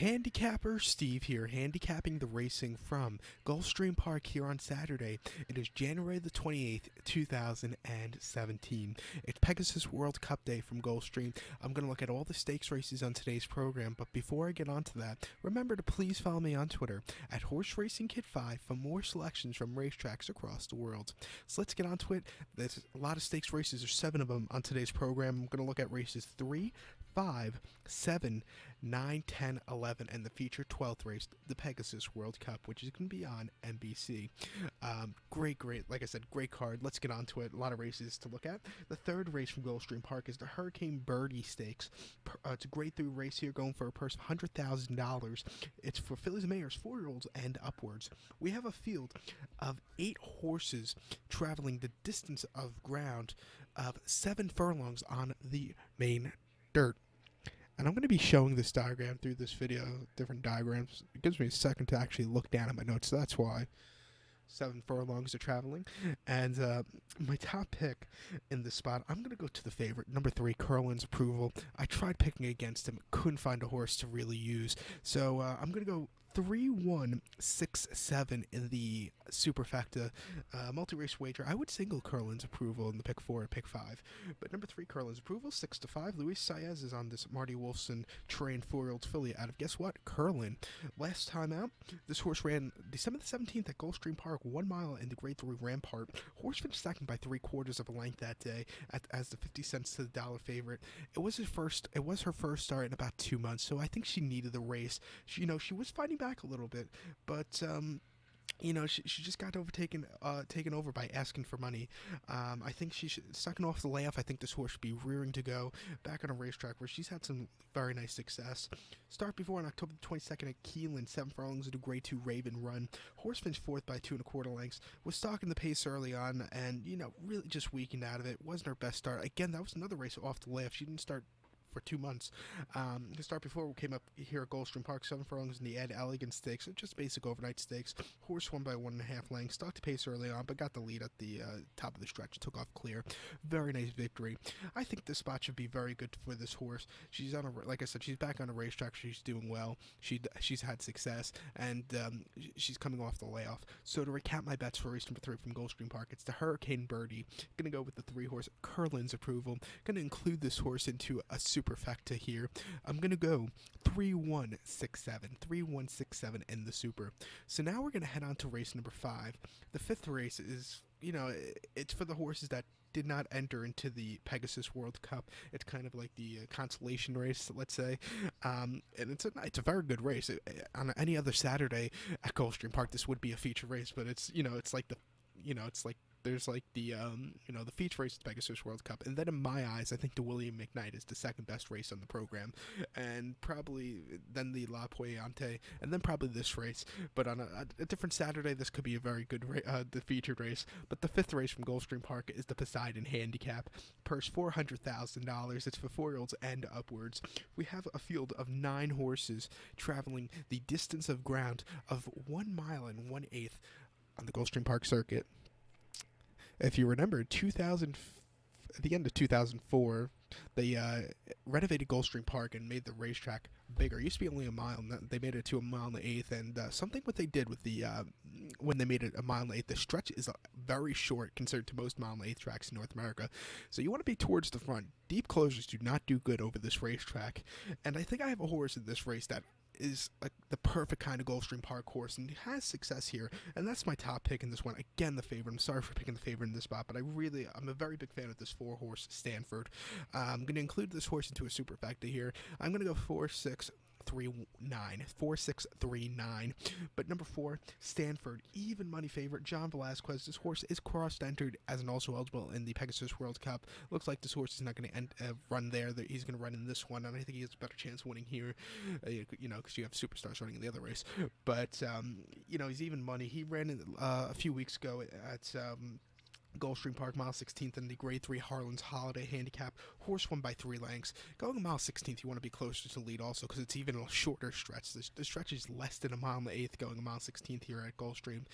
Handicapper Steve here, handicapping the racing from Gulfstream Park here on Saturday. It is January the 28th, 2017. It's Pegasus World Cup day from Gulfstream. I'm going to look at all the stakes races on today's program, but before I get onto that, remember to please follow me on Twitter at Horse Racing Kid 5 for more selections from racetracks across the world. So let's get onto it. There's a lot of stakes races, there's 7 of them on today's program. I'm going to look at races 3, 5, 7, 9, 10, 11, and the feature 12th race, the Pegasus World Cup, which is going to be on NBC. Great, like I said, great card. Let's get on to it. A lot of races to look at. The third race from Gulfstream Park is the Hurricane Birdie Stakes. It's a grade 3 race here, going for a purse of $100,000. It's for fillies and mares, 4-year-olds and upwards. We have a field of 8 horses traveling the distance of ground of 7 furlongs on the main dirt. And I'm going to be showing this diagram through this video, different diagrams. It gives me a second to actually look down at my notes, so that's why. 7 furlongs are traveling. And my top pick in this spot, I'm going to go to the favorite, number 3, Curlin's Approval. I tried picking against him, couldn't find a horse to really use. So I'm going to go 3-1-6-7 in the superfecta multi-race wager. I would single Curlin's Approval in the pick 4 and pick 5. But number 3, Curlin's Approval, 6-5. Luis Saez is on this Marty Wolfson trained 4-year-old filly out of, guess what, Curlin. Last time out, this horse ran December the 17th at Gulfstream Park, 1 mile in the grade 3 Rampart. Horse finished second by 3/4 of a length that day as the 50 cents to the dollar favorite. It was her first start in about 2 months, so I think she needed the race. She was fighting back a little bit, but she just got taken over by asking for money. I think she should, second off the layoff, I think this horse should be rearing to go back on a racetrack where she's had some very nice success. Start before on October 22nd at Keeneland, 7 furlongs at a grade 2 Raven Run. Horse finished 4th by 2 1/4 lengths. Was stalking the pace early on, and really just weakened out of it. Wasn't her best start. Again, that was another race off the layoff. She didn't start for 2 months. The start before we came up here at Gulfstream Park, 7 furlongs in the Ed Elegant Stakes, so just basic overnight stakes. Horse won by 1.5 lengths, stalked the pace early on, but got the lead at the top of the stretch, took off clear. Very nice victory. I think this spot should be very good for this horse. She's like I said, she's back on a racetrack. She's doing well. She's had success, and she's coming off the layoff. So to recap my bets for race number 3 from Gulfstream Park, it's the Hurricane Birdie. Gonna go with the 3 horse Curlin's Approval. Gonna include this horse into a superfecta here. I'm gonna go 3-1-6-7. 3-1-6-7 in the super. So now we're gonna head on to race number 5. The 5th race is, it's for the horses that did not enter into the Pegasus World Cup. It's kind of like the consolation race, let's say, and it's a very good race. On any other Saturday at Gulfstream Park, this would be a feature race, but it's there's like the the feature race at the Pegasus World Cup, and then in my eyes, I think the William McKnight is the second best race on the program, and probably then the La Pueyante, and then probably this race. But on a different Saturday, this could be a very good the featured race. But the 5th race from Gulfstream Park is the Poseidon Handicap. Purse $400,000. It's for 4-year-olds and upwards. We have a field of 9 horses traveling the distance of ground of 1 mile and 1/8 on the Gulfstream Park circuit. If you remember, at the end of 2004, they renovated Gulfstream Park and made the racetrack bigger. It used to be only a mile, and they made it to a mile and 1/8. And something what they did with the when they made it a mile and 1/8, the stretch is very short compared to most mile and 1/8 tracks in North America. So you want to be towards the front. Deep closures do not do good over this racetrack. And I think I have a horse in this race that is like the perfect kind of Gulfstream Park horse and has success here, and that's my top pick in this one. Again, the favorite. I'm sorry for picking the favorite in this spot, but I'm a very big fan of this 4 horse Stanford. I'm going to include this horse into a superfecta here. I'm going to go 4-6-3-9. 4-6-3-9. But number 4, Stanford, even money favorite. John Velasquez. This horse is cross-entered as an also eligible in the Pegasus World Cup. Looks like this horse is not going to run there. He's going to run in this one, and I think he has a better chance of winning here. Because you have superstars running in the other race. But he's even money. He ran a few weeks ago at Gulfstream Park, mile 16th in the Grade 3 Harlan's Holiday Handicap. Horse won by 3 lengths. Going a mile 16th, you want to be closer to the lead also because it's even a shorter stretch. The stretch is less than a mile and the eighth going a mile 16th here at Gulfstream.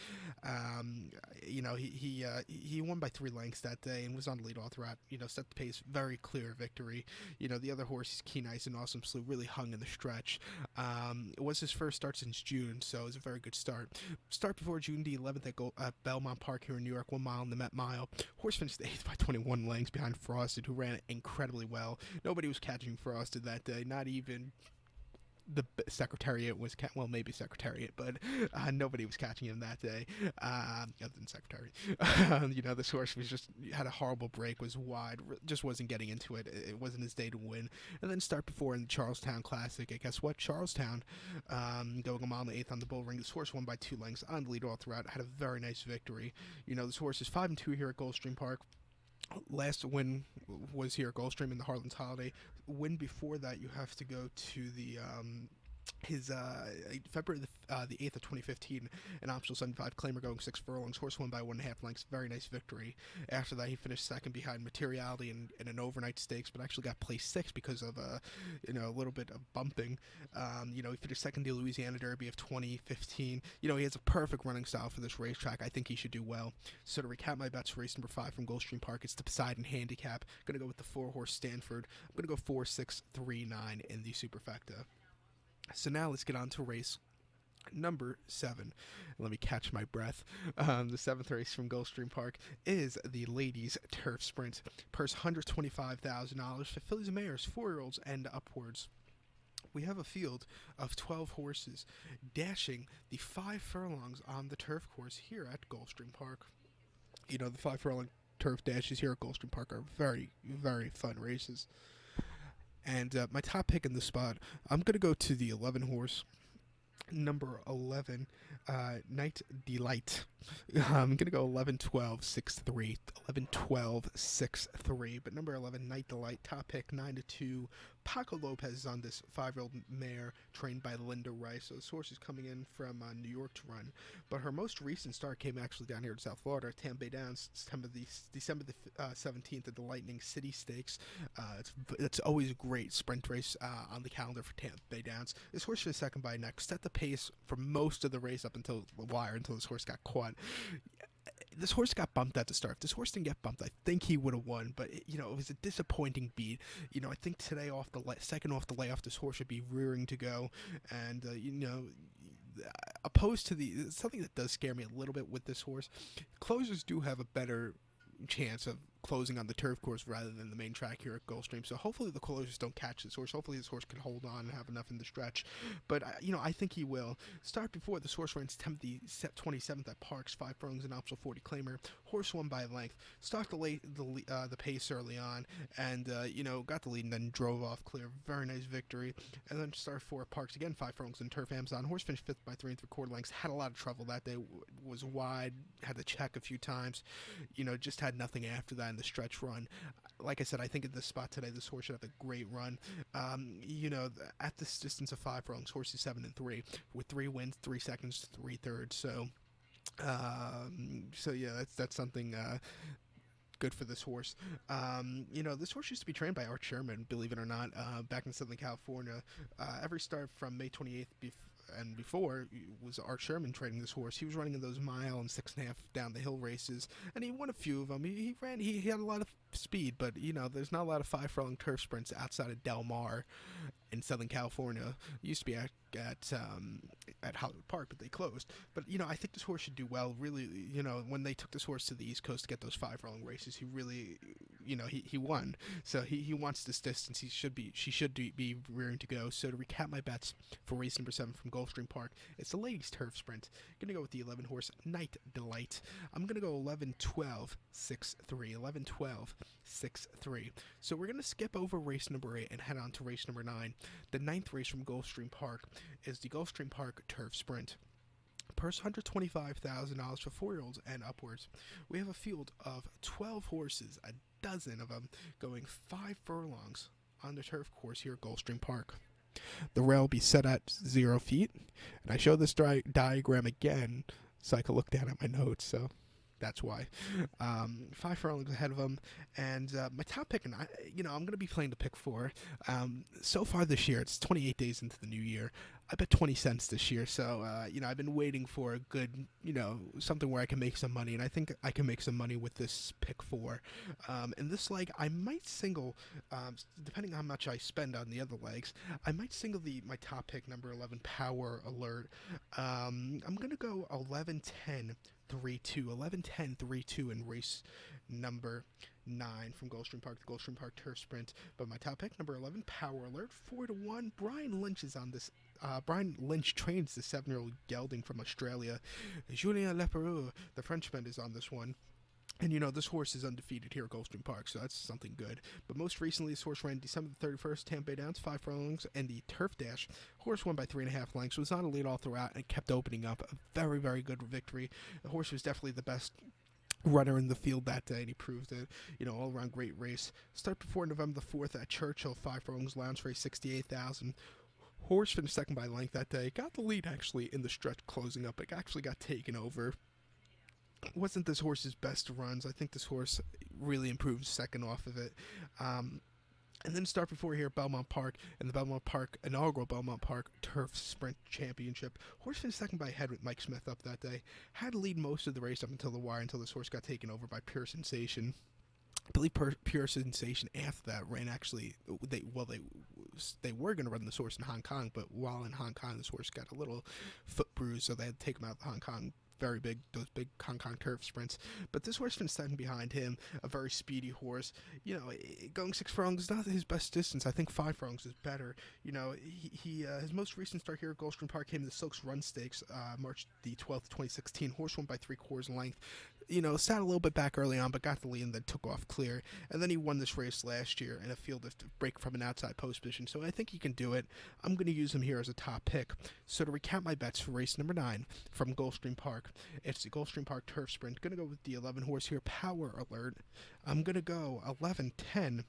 Um, he won by 3 lengths that day and was on the lead all throughout. Set the pace, very clear victory. The other horse, Keen Ice and Awesome Slew, really hung in the stretch. It was his first start since June, so it was a very good start. Start before June the 11th at Belmont Park here in New York, 1 mile in the Met Mile. Horse finished 8th by 21 lengths behind Frosted, who ran incredibly well. Nobody was catching Frosted that day, not even the Secretariat was well, maybe Secretariat, but nobody was catching him that day, other than Secretariat. This horse was just had a horrible break, was wide, just wasn't getting into it. It wasn't his day to win. And then start before in the Charlestown Classic. And guess what? Charlestown, going a mile and the eighth on the bull ring. This horse won by 2 lengths on the lead all throughout. Had a very nice victory. This horse is 5-2 here at Gulfstream Park. Last win was here at Gulfstream in the Harlan's Holiday. Win before that, you have to go to the his February the 8th of 2015, an optional 75 claimer going 6 furlongs. Horse won by 1.5 lengths. Very nice victory. After that, he finished second behind Materiality in an overnight stakes, but actually got placed 6th because of a little bit of bumping. He finished second the Louisiana Derby of 2015. He has a perfect running style for this racetrack. I think he should do well. So to recap my bets for race number 5 from Gulfstream Park, it's the Poseidon Handicap. I'm gonna go with the 4-horse Stanford. I'm gonna go 4, 6, 3, 9 in the Superfecta. So now let's get on to race number 7. Let me catch my breath. The 7th race from Gulfstream Park is the Ladies Turf Sprint. Purse $125,000 for fillies and mares, 4-year-olds and upwards. We have a field of 12 horses dashing the 5 furlongs on the turf course here at Gulfstream Park. The 5 furlong turf dashes here at Gulfstream Park are very, very fun races. And my top pick in this spot, I'm going to go to the 11 horse, number 11, Night Delight. I'm going to go 11, 12, 6, 3. 11, 12, 6, 3. But number 11, Night Delight, top pick, 9-2. Paco Lopez is on this 5-year-old mare trained by Linda Rice. So this horse is coming in from New York to run. But her most recent start came actually down here in South Florida, Tampa Bay Downs, December the 17th at the Lightning City Stakes. It's always a great sprint race on the calendar for Tampa Bay Downs. This horse finished second by a neck, set the pace for most of the race up until the wire, until this horse got caught. This horse got bumped at the start. If this horse didn't get bumped, I think he would have won. But it was a disappointing beat. I think today second off the layoff, this horse should be rearing to go. And opposed to something that does scare me a little bit with this horse, closers do have a better chance of closing on the turf course rather than the main track here at Gulfstream. So hopefully the closers don't catch this horse. Hopefully this horse can hold on and have enough in the stretch. But I think he will. Start before this horse ran September the 27th at Parks, 5 furlongs and optional 40 claimer. Horse won by length. Start the pace early on, and got the lead and then drove off clear. Very nice victory. And then start 4 at Parks again, 5 furlongs and turf Amazon. Horse finished 5th by 3 3/4 lengths. Had a lot of trouble that day. Was wide. Had to check a few times. Just had nothing after that in the stretch run. Like I said, I think at this spot today, this horse should have a great run. At this distance of 5 furlongs, horse is 7-3 with 3 wins, 3 seconds, 3 thirds. So yeah, that's something good for this horse. This horse used to be trained by Art Sherman, believe it or not, back in Southern California. Every start from May 28th and before was Art Sherman training this horse. He was running in those mile and 6.5 down the hill races, and he won a few of them. He had a lot of speed, but there's not a lot of 5 furlong turf sprints outside of Del Mar in Southern California. It used to be at Hollywood Park, but they closed. But I think this horse should do well. Really, when they took this horse to the East Coast to get those 5 furlong races, he really, he won. So he wants this distance. She should be rearing to go. So to recap my bets for race number 7 from Gulfstream Park, it's the ladies turf sprint. I'm gonna go with the 11 horse Night Delight. I'm gonna go 11, 12, 6, 3. 11, 12, 6, 3. So we're gonna skip over race number 8 and head on to race number 9. The 9th race from Gulfstream Park is the Gulfstream Park Turf Sprint. Purse $125,000 for 4-year-olds and upwards. We have a field of 12 horses, a dozen of them, going 5 furlongs on the turf course here at Gulfstream Park. The rail will be set at 0 feet, and I show this diagram again so I can look down at my notes. So That's why. 5 furlongs ahead of him, and my top pick, and I'm going to be playing the pick four. So far this year, it's 28 days into the new year. I bet 20 cents this year, so I've been waiting for a good, something where I can make some money, and I think I can make some money with this pick four. In this leg, I might single, depending on how much I spend on the other legs, I might single my top pick, number 11, Power Alert. I'm going to go 11-10. 3-2, 11-10, 3-2 in race number 9 from Gulfstream Park, the Gulfstream Park Turf Sprint. But my top pick, number 11, Power Alert, 4-1. Brian Lynch is on this. Brian Lynch trains the 7-year-old gelding from Australia. Julien Leperoux, the Frenchman, is on this one. And this horse is undefeated here at Gulfstream Park, so that's something good. But most recently, this horse ran December the 31st, Tampa Bay Downs, 5 furlongs, and the Turf Dash. Horse won by 3.5 lengths, was on a lead all throughout, and kept opening up. A very, very good victory. The horse was definitely the best runner in the field that day, and he proved it. All around great race. Start before November the 4th at Churchill, 5 furlongs, lounge race, 68,000. Horse finished second by length that day. Got the lead, actually, in the stretch closing up. It actually got taken over. Wasn't this horse's best runs. I think this horse really improved second off of it. And then start before here at Belmont Park, and the Belmont Park, inaugural Belmont Park Turf Sprint Championship. Horse finished second by head with Mike Smith up that day. Had to lead most of the race up until the wire, until this horse got taken over by Pure Sensation. I believe Pure Sensation after that ran actually. They were going to run this horse in Hong Kong, but while in Hong Kong, this horse got a little foot bruise, so they had to take him out of Hong Kong. Very big, those big Hong Kong turf sprints. But this horse finished second behind him, a very speedy horse. Going 6 furlongs is not his best distance. I think 5 furlongs is better. His most recent start here at Gulfstream Park came in the Silks Run Stakes, March the 12th, 2016. Horse won by 3/4 length. Sat a little bit back early on, but got the lead and then took off clear. And then he won this race last year in a field of break from an outside post position. So I think he can do it. I'm going to use him here as a top pick. So to recap my bets for race number 9 from Gulfstream Park, it's the Gulfstream Park Turf Sprint. Going to go with the 11 horse here, Power Alert. I'm going to go 11-10,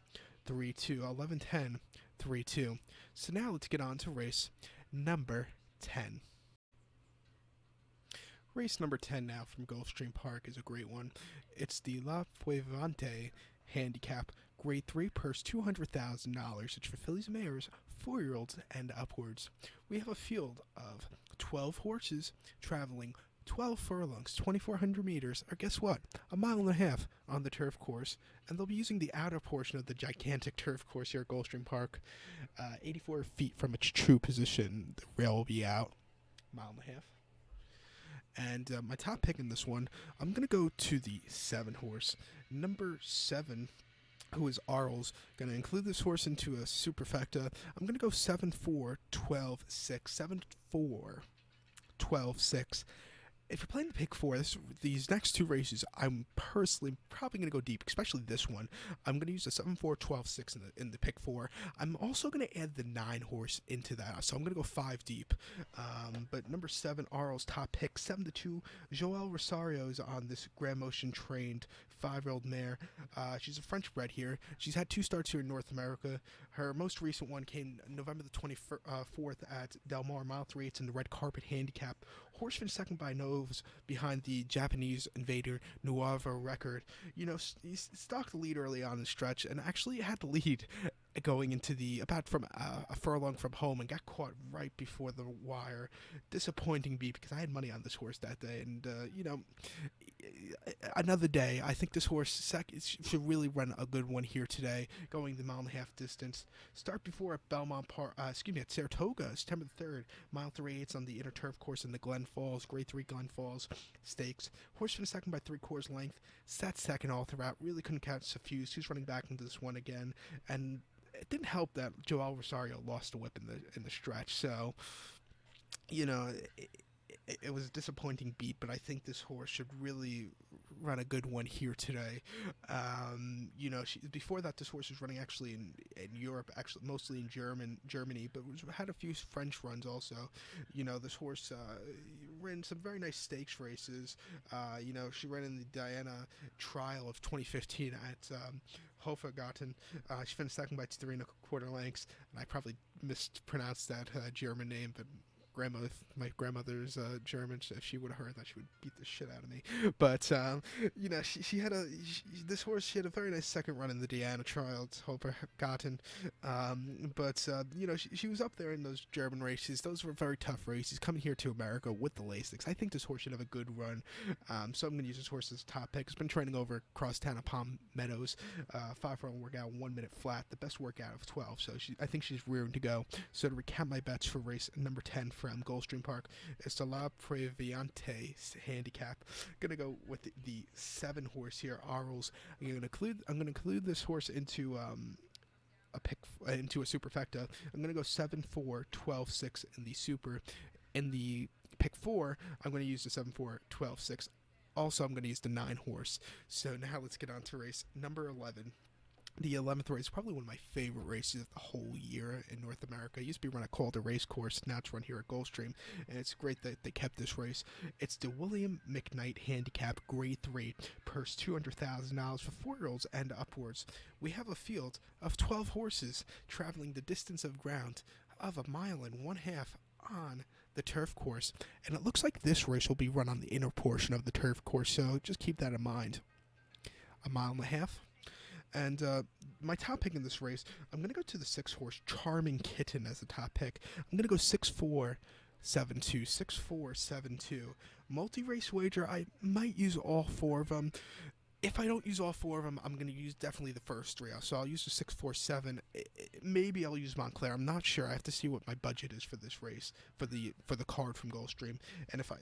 3-2, 11-10, 3-2. So now let's get on to race number 10. Race number 10 now from Gulfstream Park is a great one. It's the La Fuevante Handicap Grade 3 purse, $200,000. It's for fillies and mares, 4-year-olds and upwards. We have a field of 12 horses traveling 12 furlongs, 2,400 meters, or guess what? A mile and a half on the turf course. And they'll be using the outer portion of the gigantic turf course here at Gulfstream Park. 84 feet from its true position. The rail will be out. Mile and a half. And my top pick in this one, I'm going to go to the 7 horse. Number 7, who is Arles. Going to include this horse into a superfecta. I'm going to go 7-4, 12-6. 7-4, 12-6. If you're playing the pick 4, these next 2 races, I'm personally probably going to go deep, especially this one. I'm going to use a 7-4, 12-6 in the pick 4. I'm also going to add the 9 horse into that, so I'm going to go 5 deep. But number 7, Arles, top pick, 7-2. Joelle Rosario is on this Grand Motion trained 5-year-old mare. She's a French bred here. She's had 2 starts here in North America. Her most recent one came November the 24th at Del Mar, mile 3. It's in the red carpet handicap. Horse finished second by nose behind the Japanese invader Nuova record. He stalked the lead early on in the stretch and actually had the lead going into about from a furlong from home and got caught right before the wire. Disappointing beat because I had money on this horse that day, and another day. I think this horse should really run a good one here today, going the mile and a half distance. Start before at Belmont Park, at Saratoga, September 3rd, mile 3/8 on the inner turf course in the Glen Falls, Grade 3 Glen Falls Stakes. Horse finished second by 3/4 length, sat second all throughout, really couldn't catch Suffused. He's running back into this one again, and it didn't help that Joel Rosario lost a whip in the stretch, so it was a disappointing beat, but I think this horse should really run a good one here today. Before that, this horse was running actually in Europe, actually mostly in Germany, but had a few French runs also. This horse ran some very nice stakes races. She ran in the Diana Trial of 2015 at Hofgarten. She finished second by 3 1/4 lengths, and I probably mispronounced that German name, but my grandmother's German. So if she would have heard that, she would beat the shit out of me. But she had this horse. She had a very nice second run in the Diana trial. It's Hope gotten, but she was up there in those German races. Those were very tough races. Coming here to America with the Lasix, I think this horse should have a good run. So I'm going to use this horse as a top pick. It's been training over across town at Palm Meadows. 5-furlong workout, 1 minute flat, the best workout of 12. So I think she's rearing to go. So to recap my bets for race number 10 from Gulfstream Park, it's the La Previante handicap. Gonna go with the 7 horse here, Arles. I'm gonna include this horse into into a superfecta. I'm gonna go 7-4-12-6 in the super. In the pick 4, I'm gonna use the 7-4-12-6. Also, I'm going to use the 9 horse. So now let's get on to race number 11. The 11th race, probably one of my favorite races of the whole year in North America. It used to be run at Calder Race Course, now it's run here at Gulfstream, and it's great that they kept this race. It's the William McKnight Handicap Grade 3, purse $200,000 for 4-year-olds and upwards. We have a field of 12 horses traveling the distance of ground of 1.5 miles on the turf course, and it looks like this race will be run on the inner portion of the turf course, so just keep that in mind. 1.5 miles. And my top pick in this race, I'm going to go to the 6 horse Charming Kitten as a top pick. I'm going to go 6-4-7-2, 6-4-7-2. Multi-race wager, I might use all 4 of them. If I don't use all 4 of them, I'm going to use definitely the first 3. So I'll use the 6-4-7. Maybe I'll use Montclair. I'm not sure. I have to see what my budget is for this race, for the card from Gulfstream. And if I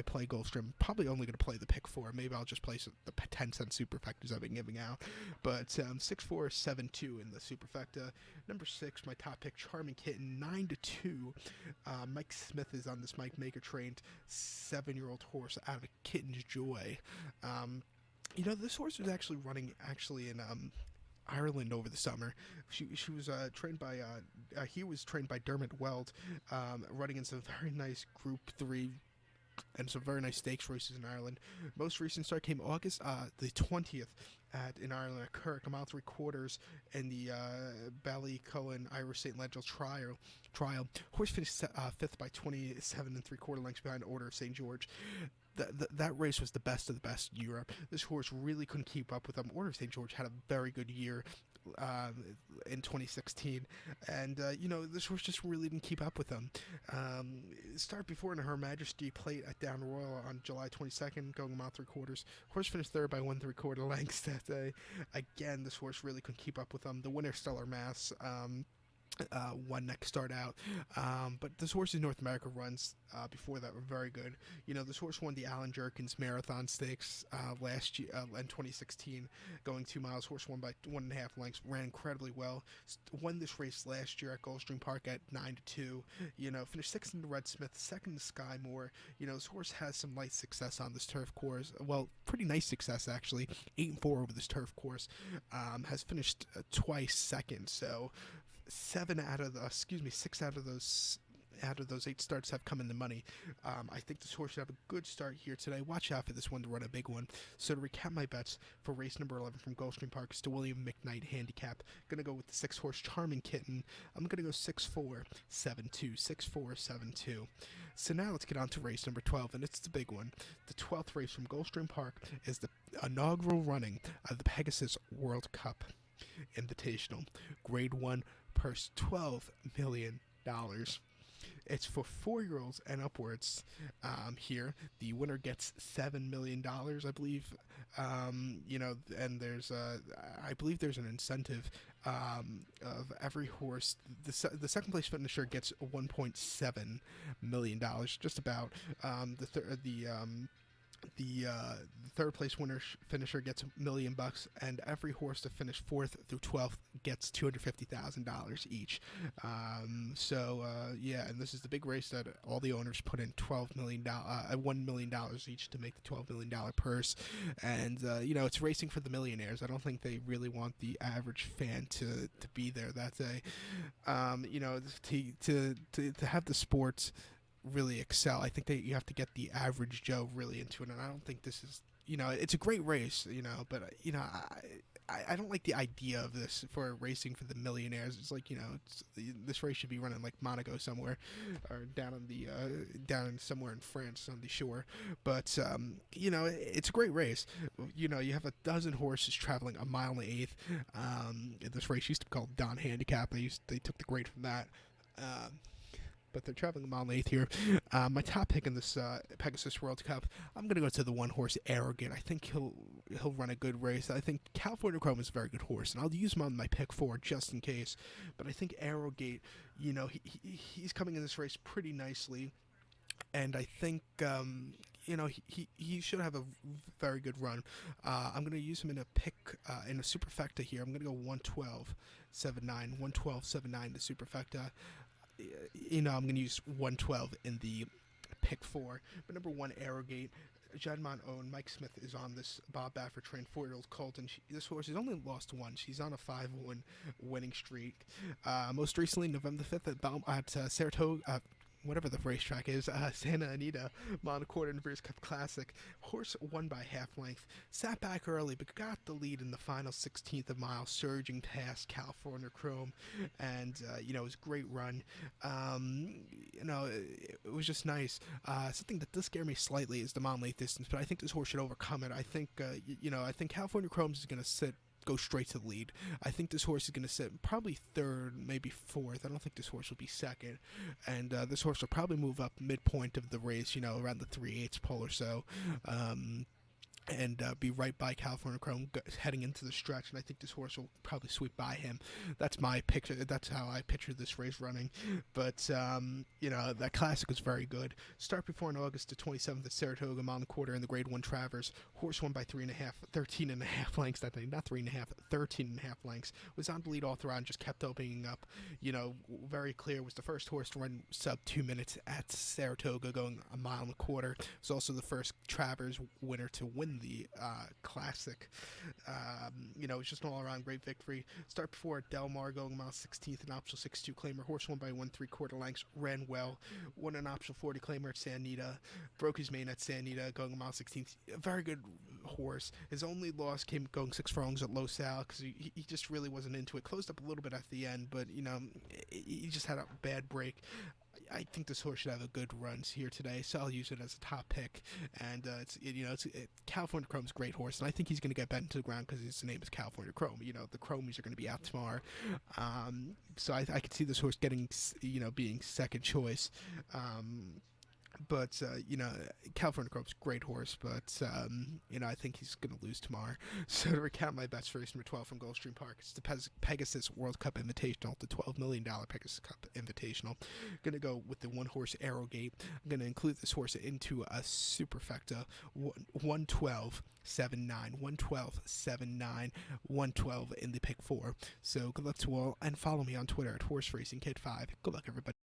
play Gulfstream, I'm probably only going to play the pick 4. Maybe I'll just place the 10-cent superfectas I've been giving out. But 6-4-7-2 in the superfecta. Number 6, my top pick, Charming Kitten, 9-2. Mike Smith is on this Mike Maker trained 7-year-old horse out of Kitten's Joy. This horse was actually running in Ireland over the summer. She was trained by he was trained by Dermot Weld, running in some very nice Group 3 and some very nice stakes races in Ireland. Most recent start came August the 20th in Ireland at Kirk, 1 3/4 in the Ballycullen Irish St. Legend's trial. Horse finished 5th by 27 3/4 lengths behind Order of St. George. That race was the best of the best in Europe. This horse really couldn't keep up with them. Order of St. George had a very good year in 2016, and this horse just really didn't keep up with them. Start before in Her Majesty Plate at Down Royal on July 22nd, going 1 3/4. Horse finished 3rd by 1 3/4 lengths that day. Again, this horse really couldn't keep up with them. The winner, Stellar Mass, won next start out. But this horse in North America runs before that were very good. This horse won the Alan Jerkins Marathon Stakes last year in 2016, going 2 miles. Horse won by 1.5 lengths, ran incredibly well. Won this race last year at Gulfstream Park at 9-2. Finished 6th in the Red Smith, 2nd in the Skymore. This horse has some light success on this turf course. Well, pretty nice success actually. 8-4 over this turf course. Has finished twice second. So 6 out of those 8 starts have come in the money. I think this horse should have a good start here today. Watch out for this one to run a big one. So to recap my bets for race number 11 from Gulfstream Park, it's the William McKnight Handicap. Gonna go with the 6 horse Charming Kitten. I'm gonna go 6-4-7-2, 6-4-7-2. So now let's get on to race number 12, and it's the big one. The 12th race from Gulfstream Park is the inaugural running of the Pegasus World Cup Invitational, Grade 1, purse $12 million. It's for 4-year-olds and upwards. Here, the winner gets $7 million, I believe. And there's I believe there's an incentive of every horse. The second place finisher gets $1.7 million, just about. The third place finisher gets $1 million, and every horse to finish 4th through 12th gets $250,000 each. And this is the big race that all the owners put in $1 million each to make the $12 million purse. And it's racing for the millionaires. I don't think they really want the average fan to be there that day. To have the sports really excel, I think that you have to get the average Joe really into it, and I don't think this is, it's a great race, but I don't like the idea of this for racing for the millionaires. It's like, this race should be running like Monaco somewhere, or down on the down somewhere in France on the shore. But it's a great race. You have a dozen horses traveling a mile and an eighth. This race used to be called Don Handicap. They took the grade from that. Um, but they're traveling a mile and an eighth here. My top pick in this Pegasus World Cup, I'm gonna go to the one horse Arrogant. I think he'll run a good race. I think California Chrome is a very good horse, and I'll use him on my pick four just in case. But I think Arrogate, he's coming in this race pretty nicely, and I think he should have a very good run. I'm going to use him in a pick in a superfecta here. I'm going to go 112 7-9, 112 7-9 the superfecta. I'm going to use 112 in the pick four. But number one, Arrogate. Jedmon Owen, Mike Smith is on this Bob Baffert trained 4-year-old colt, and this horse has only lost one. She's on a 5-1 winning streak. Most recently, November the 5th at Saratoga, whatever the racetrack is, Santa Anita, Monocourt Inverse Cup Classic. Horse won by half length. Sat back early, but got the lead in the final 16th of mile, surging past California Chrome, and it was a great run. It was just nice. Something that does scare me slightly is the mile length distance, but I think this horse should overcome it. I think I think California Chrome's is going to go straight to the lead. I think this horse is going to sit probably third, maybe fourth. I don't think this horse will be second. And this horse will probably move up midpoint of the race, around the 3/8 pole or so. And be right by California Chrome heading into the stretch, and I think this horse will probably sweep by him. That's my picture. That's how I picture this race running. But that classic was very good. Start before in August the 27th at Saratoga, mile and a quarter in the Grade 1 Travers. Horse won by 13 and a half lengths. That thing, not 3.5, 13 and a half lengths. Was on the lead all throughout and just kept opening up. Very clear. Was the first horse to run sub 2 minutes at Saratoga, going a mile and a quarter. Was also the first Travers winner to win the classic. It was just an all-around great victory. Start before at Del Mar, going mile 16th, an optional 6-2 claimer. Horse won by 1 3/4 lengths, ran well. Won an optional 40 claimer at San Anita. Broke his mane at San Anita, going mile 16th. A very good horse. His only loss came going 6 furlongs at Los Al, because he just really wasn't into it. Closed up a little bit at the end, but he just had a bad break. I think this horse should have a good run here today, so I'll use it as a top pick. And California Chrome's a great horse, and I think he's going to get bent into the ground because his name is California Chrome. The Chromies are going to be out tomorrow, so I could see this horse getting being second choice. But California Chrome's a great horse, but I think he's going to lose tomorrow. So to recount my bets for race number 12 from Gulfstream Park, it's the Pegasus World Cup Invitational, the $12 million Pegasus Cup Invitational. I'm going to go with the one horse Arrogate. I'm going to include this horse into a superfecta, 112 7-9, 112 7-9, 112 in the pick 4. So good luck to all, and follow me on Twitter at Horse Racing Kid 5. Good luck, everybody.